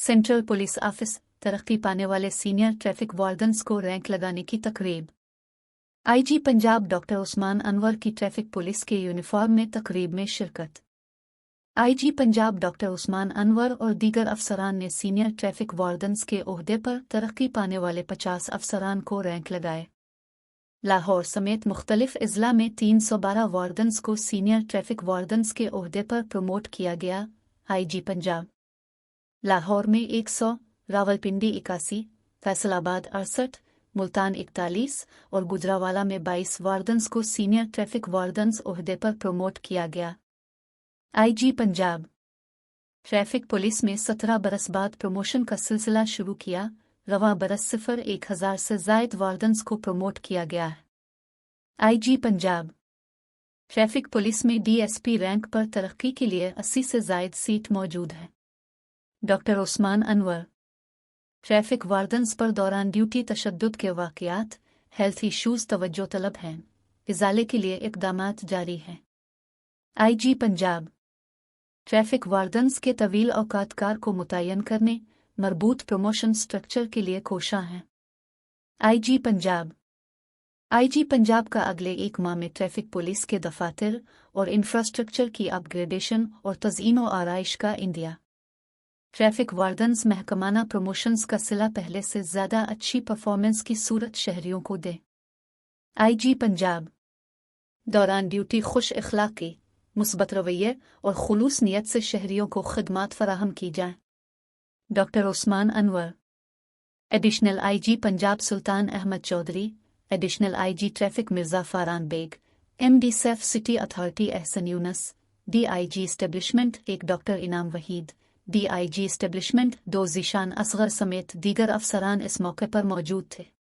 Central police office तरक्की पाने वाले सीनियर ट्रैफिक वार्डन्स को रैंक लगाने की तकरीब। आईजी पंजाब डॉक्टर उस्मान अनवर की ट्रैफिक पुलिस के यूनिफॉर्म में तकरीब में शिरकत। आईजी पंजाब डॉक्टर उस्मान अनवर और दीगर अफसरान ने सीनियर ट्रैफिक वार्डन्स के ओहदे पर तरक्की पाने वाले 50 अफसरान को रैंक लगाए। लाहौर समेत मुख्तलिफ अजला में 312 वार्डन्स को सीनियर ट्रैफिक वार्डन्स के ओहदे पर प्रमोट किया गया। आईजी पंजाब लाहौर में 100, रावलपिंडी 81, फैसलाबाद 68, मुल्तान 41 और गुजरावाला में 22 वार्डन्स को सीनियर ट्रैफिक वार्डन्स ओहदे पर प्रमोट किया गया। आईजी पंजाब ट्रैफिक पुलिस में 17 बरस बाद प्रमोशन का सिलसिला शुरू किया। रवां बरस 1000 से जायद वार्डन्स को प्रमोट किया गया है। आईजी पंजाब ट्रैफिक पुलिस में डीएसपी रैंक पर तरक्की के लिए 80 से जायद सीट मौजूद है। Doctor Usman Anwar traffic wardens पर दौरान ड्यूटी तशद्दुद के वाक़यात, हेल्थ इशूज़ तवज्जो तलब हैं, इज़ाले के लिए इक़दामात जारी हैं। आईजी पंजाब ट्रैफिक वार्डन्स के तवील औकात कार को मुतय्यन करने मरबूत प्रमोशन स्ट्रक्चर के लिए कोशां हैं। आईजी पंजाब का अगले 1 माह में ट्रैफिक पुलिस के दफातर और इंफ्रास्ट्रक्चर की अपग्रेडेशन और तज़ीनो आराइश का इंदिया। ट्रैफिक वार्डन्स महकमाना प्रमोशंस का सिला पहले से ज़्यादा अच्छी परफॉर्मेंस की सूरत शहरियों को दे। आईजी पंजाब दौरान ड्यूटी खुश इखलाक़ी, मुस्बत रवैये और खुलूस नियत से शहरियों को खिदमात फराहम की जाए। Doctor Usman Anwar additional IG Punjab Sultan Ahmed Chaudhry, additional IG traffic Mirza Faran Baig, MD safe city authority Ehsan Younus, DIG establishment 1 doctor Inam Waheed, DIG establishment 2 Zeeshan Asghar समेत दीगर अफसरान इस मौके पर मौजूद थे।